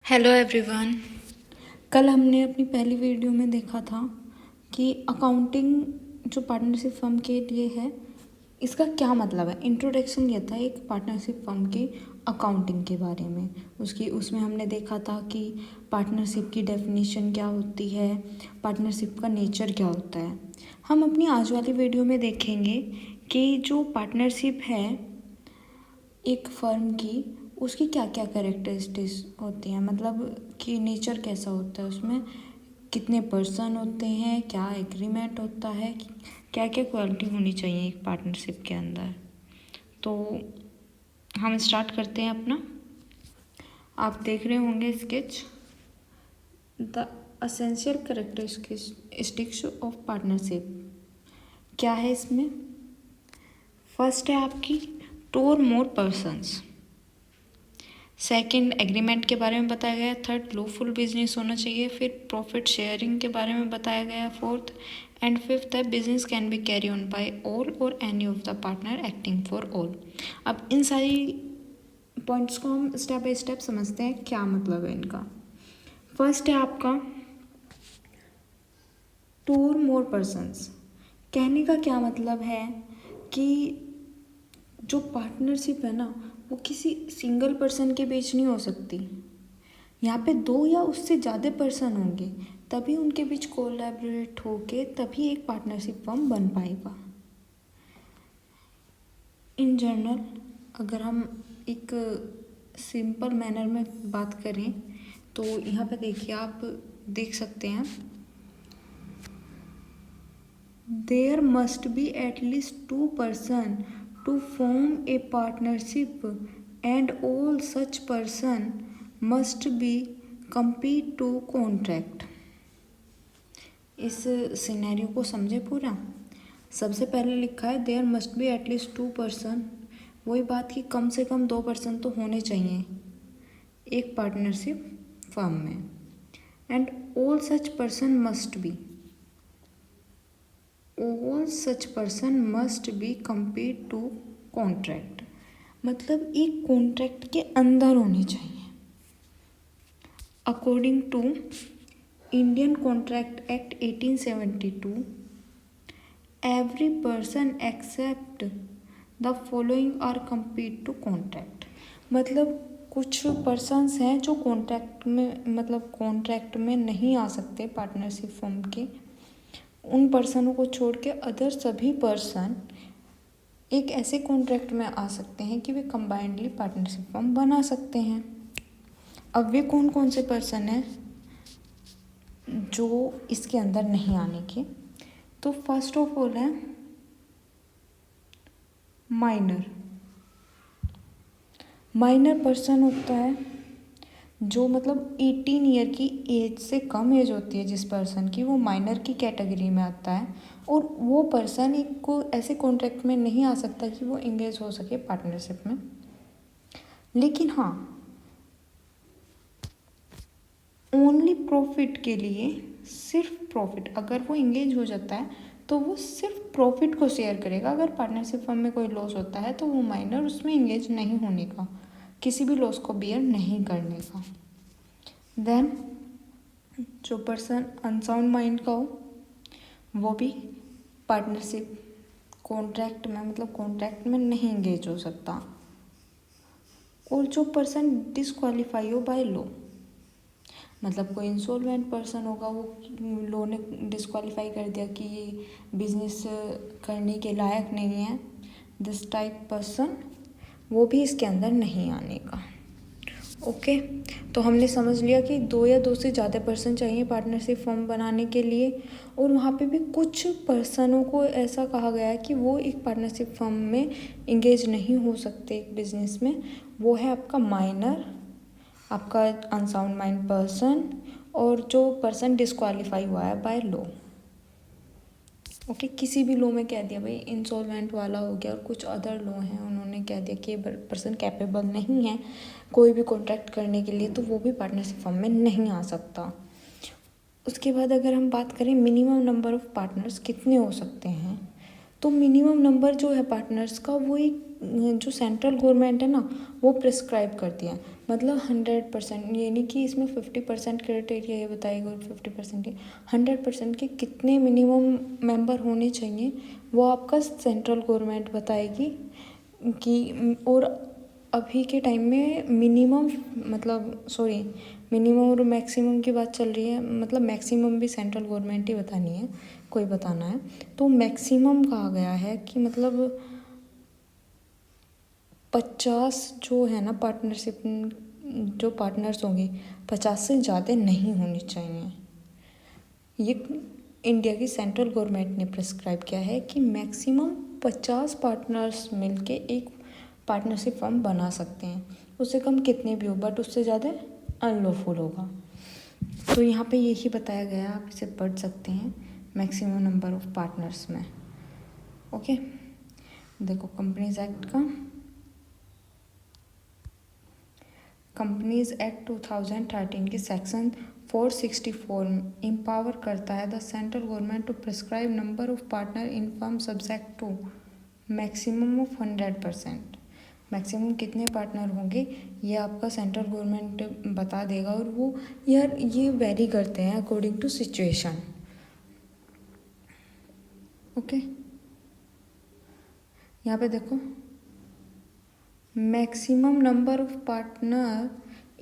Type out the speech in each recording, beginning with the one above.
Hello everyone. कल हमने अपनी पहली वीडियो में देखा था कि अकाउंटिंग जो पार्टनरशिप फर्म के लिए है इसका क्या मतलब है। इंट्रोडक्शन दिया था एक पार्टनरशिप फर्म की अकाउंटिंग के बारे में। उसमें हमने देखा था कि पार्टनरशिप की डेफिनेशन क्या होती है, पार्टनरशिप का नेचर क्या होता है। हम अपनी आज वाली वीडियो में देखेंगे कि जो पार्टनरशिप है एक फर्म की उसकी क्या क्या कैरेक्टरिस्टिक्स होती हैं, मतलब कि नेचर कैसा होता है, उसमें कितने पर्सन होते हैं, क्या एग्रीमेंट होता है, क्या क्या क्वालिटी होनी चाहिए एक पार्टनरशिप के अंदर। तो हम स्टार्ट करते हैं अपना। आप देख रहे होंगे sketch, the essential characteristics of partnership. क्या है इसमें? फर्स्ट है आपकी टू और मोर पर्सन्स। सेकंड, एग्रीमेंट के बारे में बताया गया। थर्ड, लॉफुल बिजनेस होना चाहिए। फिर प्रॉफिट शेयरिंग के बारे में बताया गया। फोर्थ एंड फिफ्थ है business can be carry on by all और any of the partner acting for all. अब इन सारी पॉइंट्स को हम स्टेप बाय स्टेप समझते हैं क्या मतलब है इनका। फर्स्ट है आपका टू और मोर पर्सन्स। कहने का क्या मतलब है कि जो पार्टनरशिप है ना वो किसी सिंगल पर्सन के बीच नहीं हो सकती। यहाँ पे दो या उससे ज़्यादा पर्सन होंगे तभी उनके बीच कोलैबोरेट होके तभी एक पार्टनरशिप फर्म बन पाएगा। इन जनरल अगर हम एक सिंपल मैनर में बात करें तो यहाँ पे देखिए, आप देख सकते हैं there must be at least two person to form a partnership and all such person must be competent to contract. इस सिनेरियो को समझे पूरा। सबसे पहले लिखा है there must be at least two person. वही बात कि कम से कम दो पर्सन तो होने चाहिए एक पार्टनरशिप फर्म में। And all such person must be, all such person must be competent to contract, मतलब एक कॉन्ट्रैक्ट के अंदर होने चाहिए। According to Indian contract act 1872, every person except the following are competent to contract. मतलब कुछ persons हैं जो कॉन्ट्रैक्ट में नहीं आ सकते पार्टनरशिप फर्म के। उन पर्सनों को छोड़ के अदर सभी पर्सन एक ऐसे कॉन्ट्रैक्ट में आ सकते हैं कि वे कंबाइंडली पार्टनरशिप फर्म बना सकते हैं। अब वे कौन कौन से पर्सन हैं जो इसके अंदर नहीं आने के? तो फर्स्ट ऑफ ऑल है माइनर पर्सन होता है जो मतलब 18 ईयर की एज से कम एज होती है जिस पर्सन की, वो माइनर की कैटेगरी में आता है। और वो पर्सन एक को ऐसे कॉन्ट्रैक्ट में नहीं आ सकता कि वो इंगेज हो सके पार्टनरशिप में। लेकिन हाँ, ओनली प्रॉफिट के लिए, सिर्फ प्रॉफिट, अगर वो इंगेज हो जाता है तो वो सिर्फ प्रॉफिट को शेयर करेगा। अगर पार्टनरशिप फर्म में कोई लॉस होता है तो वो माइनर उसमें इंगेज नहीं होने का, किसी भी लॉस को बियर नहीं करने का। देन जो पर्सन अनसाउंड माइंड का हो वो भी पार्टनरशिप कॉन्ट्रैक्ट में नहीं इंगेज हो सकता। और जो पर्सन डिसक्वालीफाई हो बाय लॉ, मतलब कोई इंसॉल्वेंट पर्सन होगा, वो लॉ ने डिसक्वालीफाई कर दिया कि ये बिजनेस करने के लायक नहीं है, दिस टाइप पर्सन, वो भी इसके अंदर नहीं आने का। ओके, तो हमने समझ लिया कि दो या दो से ज़्यादा पर्सन चाहिए पार्टनरशिप फर्म बनाने के लिए। और वहाँ पे भी कुछ पर्सनों को ऐसा कहा गया है कि वो एक पार्टनरशिप फर्म में इंगेज नहीं हो सकते एक बिजनेस में। वो है आपका माइनर, आपका अनसाउंड माइंड पर्सन, और जो पर्सन डिस्क्वालीफाई हुआ है बाय लॉ। ओके, किसी भी लॉ में कह दिया भाई इंसॉल्वेंट वाला हो गया, और कुछ अदर लॉ हैं उन्होंने कह दिया कि ये पर्सन कैपेबल नहीं है कोई भी कॉन्ट्रैक्ट करने के लिए, तो वो भी पार्टनरशिप फर्म में नहीं आ सकता। उसके बाद अगर हम बात करें मिनिमम नंबर ऑफ पार्टनर्स कितने हो सकते हैं, तो मिनिमम नंबर जो है पार्टनर्स का वो एक जो सेंट्रल गवर्नमेंट है ना वो प्रिस्क्राइब करती है, मतलब 100%, ये नहीं कि इसमें 50% क्राइटेरिया ये बताएगा और 50% के 100% के कितने मिनिमम मेंबर होने चाहिए वो आपका सेंट्रल गवर्नमेंट बताएगी कि। और अभी के टाइम में मिनिमम मिनिमम और मैक्सिमम की बात चल रही है, मतलब मैक्सिमम भी सेंट्रल गवर्नमेंट ही बतानी है, कोई बताना है तो मैक्सिमम कहा गया है कि मतलब 50 जो है ना पार्टनरशिप, जो पार्टनर्स होंगे 50 से ज़्यादा नहीं होनी चाहिए। ये इंडिया की सेंट्रल गवर्नमेंट ने प्रिस्क्राइब किया है कि मैक्सिमम 50 पार्टनर्स मिलके एक पार्टनरशिप फर्म बना सकते हैं, उससे कम कितने भी हो, बट उससे ज़्यादा अनलॉफुल होगा। तो यहाँ पे यही बताया गया, आप इसे पढ़ सकते हैं मैक्सिमम नंबर ऑफ पार्टनर्स में। ओके, देखो कंपनीज एक्ट का, कंपनीज एक्ट 2013 के सेक्शन 464 एम्पावर करता है the central government to prescribe number of partner in firm subject to maximum of 100%। Maximum कितने पार्टनर होंगे ये आपका सेंट्रल गवर्नमेंट बता देगा, और वो यार ये वेरी करते हैं अकॉर्डिंग टू सिचुएशन। ओके, यहाँ पे देखो maximum number of partner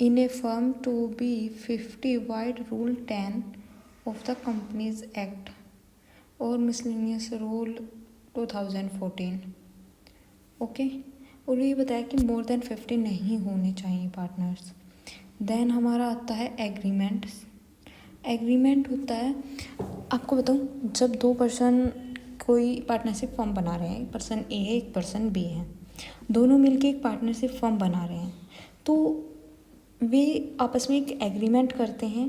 in a firm to be 50 vide rule 10 of the companies act और मिसलेनियस रूल 2014। ओके, और ये बताया कि मोर देन 50 नहीं होने चाहिए पार्टनर्स। देन हमारा आता है एग्रीमेंट। एग्रीमेंट होता है, आपको बताऊँ, जब दो पर्सन कोई पार्टनरशिप फर्म बना रहे हैं, एक पर्सन ए है एक पर्सन बी है, दोनों मिलके एक पार्टनरशिप फर्म बना रहे हैं, तो वे आपस में एक एग्रीमेंट करते हैं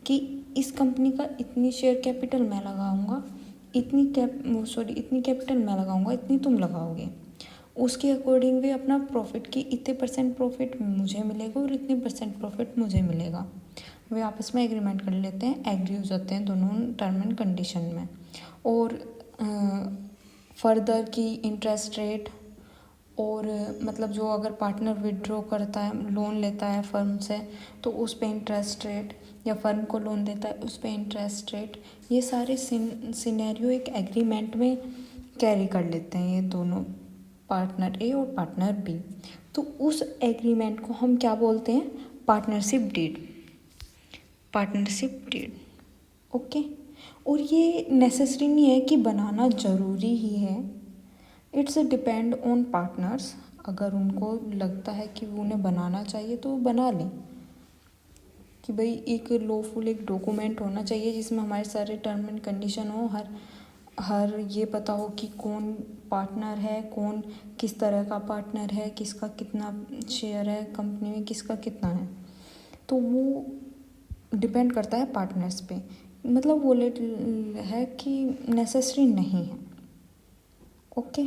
कि इस कंपनी का इतनी शेयर कैपिटल मैं लगाऊंगा, इतनी कैपिटल मैं लगाऊंगा, इतनी तुम लगाओगे। उसके अकॉर्डिंग वे अपना प्रॉफिट की इतने % प्रॉफिट मुझे मिलेगा और इतने % प्रॉफिट मुझे मिलेगा। वे आपस में एग्रीमेंट कर लेते हैं, एग्री हो जाते हैं दोनों टर्म एंड कंडीशन में। और फर्दर की इंटरेस्ट रेट, और मतलब जो अगर पार्टनर विड्रॉ करता है, लोन लेता है फर्म से, तो उस पे इंटरेस्ट रेट, या फर्म को लोन देता है उस पे इंटरेस्ट रेट, ये सारे सिनेरियो एक एग्रीमेंट में कैरी कर लेते हैं ये दोनों, पार्टनर ए और पार्टनर बी। तो उस एग्रीमेंट को हम क्या बोलते हैं? Partnership deed. Partnership deed, okay. और ये नेसेसरी नहीं है कि बनाना ज़रूरी ही है, इट्स डिपेंड ऑन पार्टनर्स। अगर उनको लगता है कि उन्हें बनाना चाहिए तो बना लें, कि भाई एक लॉफुल एक डॉक्यूमेंट होना चाहिए जिसमें हमारे सारे टर्म एंड कंडीशन हो, हर ये पता हो कि कौन पार्टनर है, कौन किस तरह का पार्टनर है, किसका कितना शेयर है कंपनी में, किसका कितना है। तो वो डिपेंड करता है पार्टनर्स पे, मतलब वो है कि नेसेसरी नहीं है। ओके,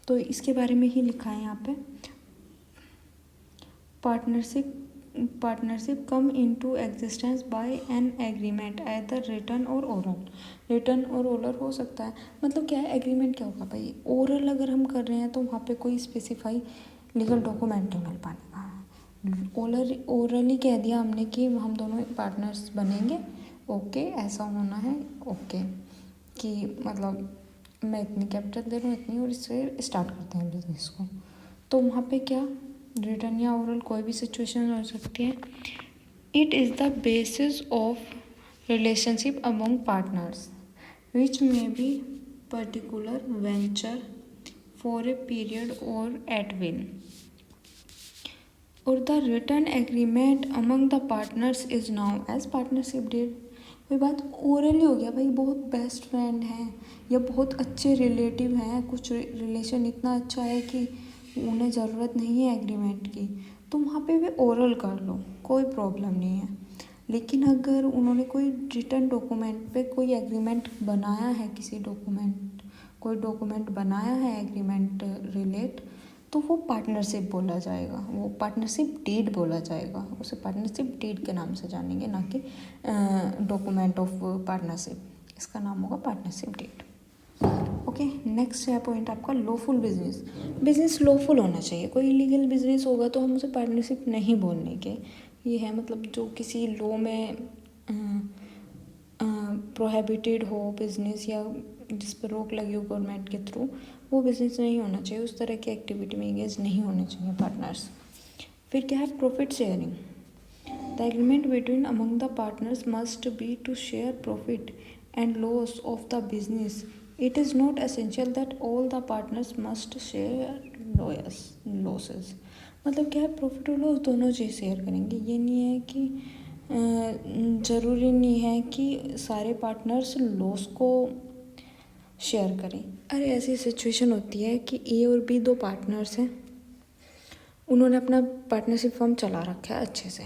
तो इसके बारे में ही लिखा है यहाँ पे। Partnership come into existence by an agreement either written और ओरल। रिटन और ओरल हो सकता है, मतलब क्या है एग्रीमेंट, क्या होगा भाई, ओरल अगर हम कर रहे हैं तो वहाँ पे कोई स्पेसिफाई लीगल डॉक्यूमेंट नहीं मिल पाएगा। ओरली कह दिया हमने कि हम दोनों पार्टनर्स बनेंगे, ओके ऐसा होना है, ओके, कि मतलब मैं इतनी कैपिटल दे रहा हूँ इतनी, और इससे स्टार्ट करते हैं बिजनेस को। तो वहाँ पे क्या रिटर्न या ओरल कोई भी सिचुएशन हो सकती है। It is the basis of relationship among partners which may be particular venture for a period or at will, और the written agreement among the partners is known as partnership deed. कोई बात orally हो गया भाई, बहुत best friend हैं या बहुत अच्छे रिलेटिव हैं, कुछ रिलेशन इतना अच्छा है कि उन्हें ज़रूरत नहीं है एग्रीमेंट की, तो वहाँ पे भी ओरल कर लो, कोई प्रॉब्लम नहीं है। लेकिन अगर उन्होंने कोई रिटर्न डॉक्यूमेंट पे कोई एग्रीमेंट बनाया है, कोई डॉक्यूमेंट बनाया है एग्रीमेंट रिलेट, तो वो पार्टनरशिप बोला जाएगा, वो पार्टनरशिप डीड बोला जाएगा, उसे पार्टनरशिप डीड के नाम से जानेंगे, ना कि डॉक्यूमेंट ऑफ पार्टनरशिप। इसका नाम होगा पार्टनरशिप डीड। ओके, नेक्स्ट है पॉइंट आपका लॉफुल बिजनेस। बिजनेस लॉफुल होना चाहिए, कोई इलीगल बिजनेस होगा तो हम उसे पार्टनरशिप नहीं बोलने के। ये है मतलब जो किसी लॉ में प्रोहिबिटेड हो बिजनेस या जिस पर रोक लगी हो गवर्नमेंट के थ्रू, वो बिजनेस नहीं होना चाहिए, उस तरह की एक्टिविटी में एंगेज नहीं होने चाहिए पार्टनर्स। फिर क्या है profit sharing. The agreement between among the partners must be to share profit and loss of the business. It is not essential that all the partners must share losses. मतलब क्या है, profit और loss दोनों चीज़ share करेंगे। ये नहीं है कि ज़रूरी नहीं है कि सारे पार्टनर्स लॉस को शेयर करें। अरे ऐसी सिचुएशन होती है कि ए और बी दो पार्टनर्स हैं, उन्होंने अपना पार्टनरशिप फर्म चला रखा है अच्छे से।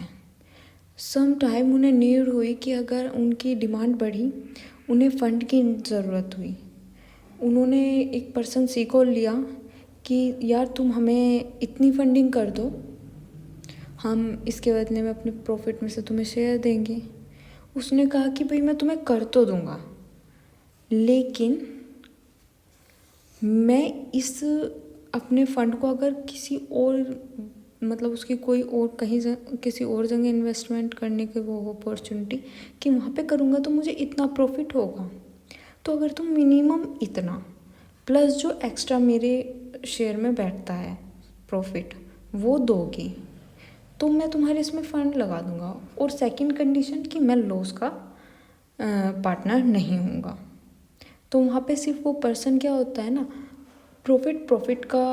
सम टाइम उन्हें नीड हुई कि अगर उनकी डिमांड बढ़ी, उन्हें फ़ंड की ज़रूरत हुई, उन्होंने एक पर्सन सी को लिया कि यार तुम हमें इतनी फंडिंग कर दो, हम इसके बदले में अपने प्रॉफिट में से तुम्हें शेयर देंगे। उसने कहा कि भाई मैं तुम्हें कर तो दूंगा, लेकिन मैं इस अपने फ़ंड को अगर किसी और मतलब उसकी कोई और कहीं किसी और जगह इन्वेस्टमेंट करने की वो अपॉर्चुनिटी कि वहाँ पे करूँगा तो मुझे इतना प्रॉफिट होगा। तो अगर तुम मिनिमम इतना प्लस जो एक्स्ट्रा मेरे शेयर में बैठता है प्रॉफिट वो दोगी तो मैं तुम्हारे इसमें फ़ंड लगा दूँगा। और सेकंड कंडीशन कि मैं लॉस का पार्टनर नहीं हूँगा। तो वहाँ पे सिर्फ वो पर्सन क्या होता है ना, प्रॉफिट का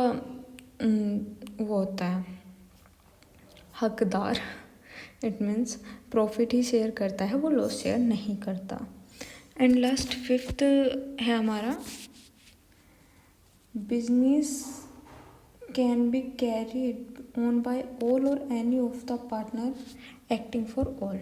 वो होता है हकदार। It means profit he share करता है, वो लॉस शेयर नहीं करता। एंड लास्ट फिफ्थ है हमारा business can be carried on by all और any of the partner acting for all.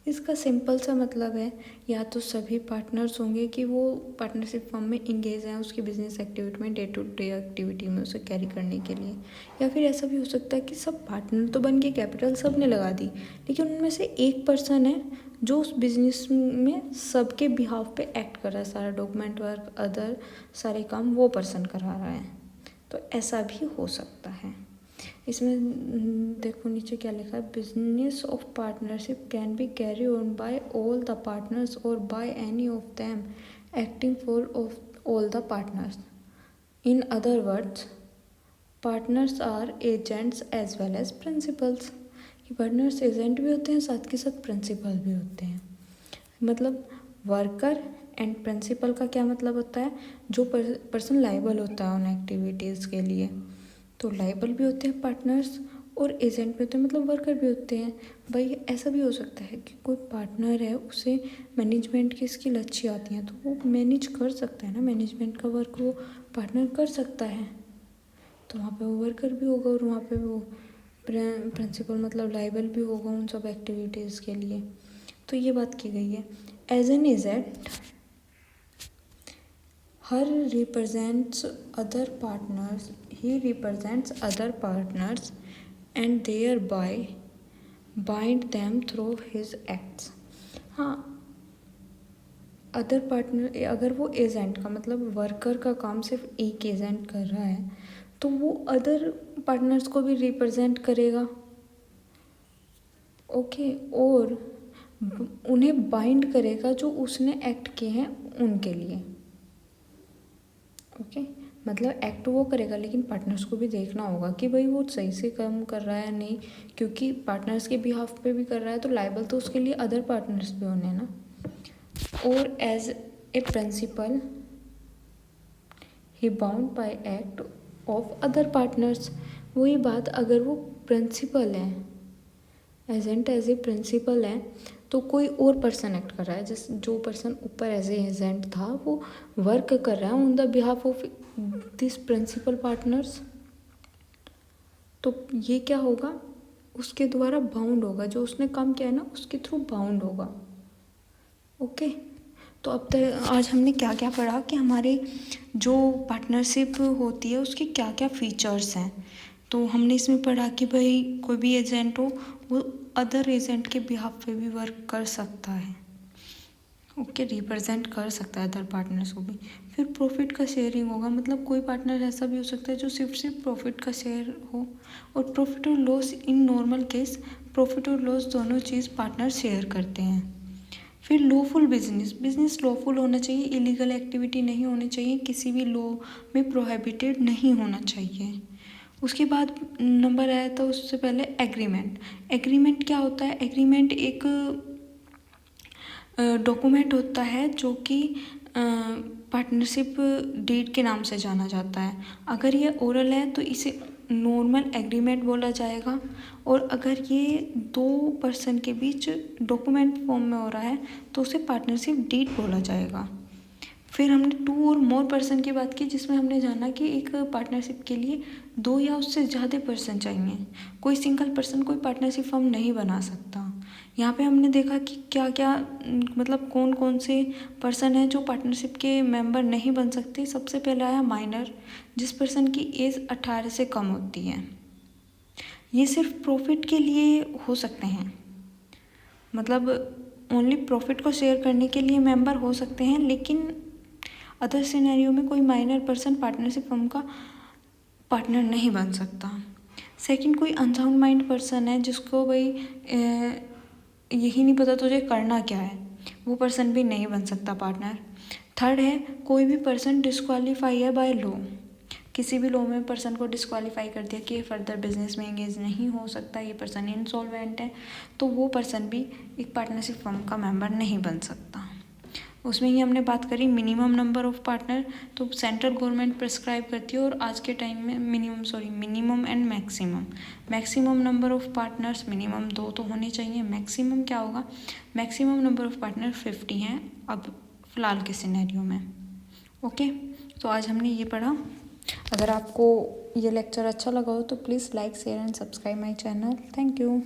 इसका सिंपल सा मतलब है या तो सभी पार्टनर्स होंगे कि वो पार्टनरशिप फर्म में इंगेज हैं उसकी बिजनेस एक्टिविटी में, डे टू डे एक्टिविटी में उसे कैरी करने के लिए, या फिर ऐसा भी हो सकता है कि सब पार्टनर तो बन के कैपिटल सब ने लगा दी, लेकिन उनमें से एक पर्सन है जो उस बिजनेस में सबके बिहाफ पे एक्ट कर रहा है, सारा डॉक्यूमेंट वर्क अदर सारे काम वो पर्सन करा रहा है। तो ऐसा भी हो सकता है। इसमें देखो नीचे क्या लिखा है, business of partnership can be carry on by all the partners और by any of them acting for of all the partners. In other words partners are agents as well as principals. कि partners agent भी होते हैं साथ के साथ principal भी होते हैं। मतलब वर्कर एंड प्रिंसिपल का क्या मतलब होता है, जो पर्सन लाइबल होता है उन एक्टिविटीज़ के लिए, तो लाइबल भी होते हैं पार्टनर्स और एजेंट भी होते हैं मतलब वर्कर भी होते हैं। भाई ऐसा भी हो सकता है कि कोई पार्टनर है उसे मैनेजमेंट की स्किल अच्छी आती है तो वो मैनेज कर सकता है ना, मैनेजमेंट का वर्क वो पार्टनर कर सकता है, तो वहाँ पे वो वर्कर भी होगा और वहाँ पे वो प्रिंसिपल मतलब लाइबल भी होगा उन सब एक्टिविटीज़ के लिए। तो ये बात की गई है। As an agent he represents other partners, he represents other partners and thereby bind them through his acts। हाँ, अदर पार्टनर अगर वो एजेंट का मतलब वर्कर का काम सिर्फ एक एजेंट कर रहा है तो वो अदर पार्टनर्स को भी रिप्रेजेंट करेगा। ओके, और उन्हें बाइंड करेगा जो उसने एक्ट किए हैं उनके लिए। ओके, मतलब एक्ट वो करेगा लेकिन पार्टनर्स को भी देखना होगा कि भाई वो सही से काम कर रहा है नहीं, क्योंकि पार्टनर्स के बिहाफ पे भी कर रहा है तो लाइबल तो उसके लिए अदर पार्टनर्स भी होने ना। और as a principal he bound by act of other partners. वही बात अगर वो प्रिंसिपल है, एजेंट एज ए प्रिंसिपल है तो कोई और पर्सन एक्ट कर रहा है, जैसे जो पर्सन ऊपर एज ए एजेंट था वो वर्क कर रहा है on the behalf of this principle partners, तो ये क्या होगा, उसके द्वारा बाउंड होगा, जो उसने काम किया है ना उसके थ्रू बाउंड होगा। ओके, तो अब तक आज हमने क्या क्या पढ़ा कि हमारे जो पार्टनरशिप होती है उसके क्या क्या फीचर्स हैं। तो हमने इसमें पढ़ा कि भाई कोई भी एजेंट हो वो अदर एजेंट के बिहाफ पे भी वर्क कर सकता है। ओके, रिप्रेजेंट कर सकता है अदर पार्टनर्स को भी। फिर प्रॉफिट का शेयरिंग होगा, मतलब कोई पार्टनर ऐसा भी हो सकता है जो सिर्फ प्रॉफिट का शेयर हो। और प्रॉफिट और loss, in normal case profit और लॉस दोनों चीज़ पार्टनर शेयर करते हैं। फिर लॉफुल बिजनेस, बिजनेस लॉफुल होना चाहिए, इलीगल एक्टिविटी नहीं होनी चाहिए, किसी भी लॉ में प्रोहिबिटेड नहीं होना चाहिए। उसके बाद नंबर आया था उससे पहले एग्रीमेंट। एग्रीमेंट क्या होता है? एग्रीमेंट एक डॉक्यूमेंट होता है जो कि पार्टनरशिप डीड के नाम से जाना जाता है। अगर ये ओरल है तो इसे नॉर्मल एग्रीमेंट बोला जाएगा, और अगर ये दो पर्सन के बीच डॉक्यूमेंट फॉर्म में हो रहा है तो उसे पार्टनरशिप डीड बोला जाएगा। फिर हमने 2 और मोर पर्सन की बात की, जिसमें हमने जाना कि एक पार्टनरशिप के लिए 2 या उससे ज़्यादा पर्सन चाहिए, कोई सिंगल पर्सन कोई पार्टनरशिप फर्म नहीं बना सकता। यहाँ पे हमने देखा कि क्या क्या मतलब कौन कौन से पर्सन हैं जो पार्टनरशिप के मेंबर नहीं बन सकते। सबसे पहला आया माइनर, जिस पर्सन की एज 18 से कम होती है। ये सिर्फ प्रॉफिट के लिए हो सकते हैं, मतलब ओनली प्रॉफिट को शेयर करने के लिए मेंबर हो सकते हैं, लेकिन अदर सिनेरियो में कोई माइनर पर्सन पार्टनरशिप फर्म का पार्टनर नहीं बन सकता। सेकंड, कोई अनसाउंड माइंड पर्सन है जिसको भाई यही नहीं पता तुझे करना क्या है, वो पर्सन भी नहीं बन सकता पार्टनर। थर्ड है, कोई भी पर्सन डिस्क्वालीफाई है बाय लॉ, किसी भी लॉ में पर्सन को डिस्क्वालीफाई कर दिया कि फर्दर बिजनेस में एंगेज नहीं हो सकता, ये पर्सन इंसॉल्वेंट है, तो वो पर्सन भी एक पार्टनरशिप फर्म का मेंबर नहीं बन सकता। उसमें ही हमने बात करी मिनिमम नंबर ऑफ पार्टनर, तो सेंट्रल गवर्नमेंट प्रिस्क्राइब करती है, और आज के टाइम में minimum and maximum number of partners minimum 2 तो होने चाहिए। मैक्सिमम क्या होगा? मैक्सिमम नंबर ऑफ पार्टनर 50 हैं अब फ़िलहाल के सिनेरियो में। ओके, तो आज हमने ये पढ़ा। अगर आपको ये लेक्चर अच्छा लगा हो तो please like, share and subscribe my channel. Thank you.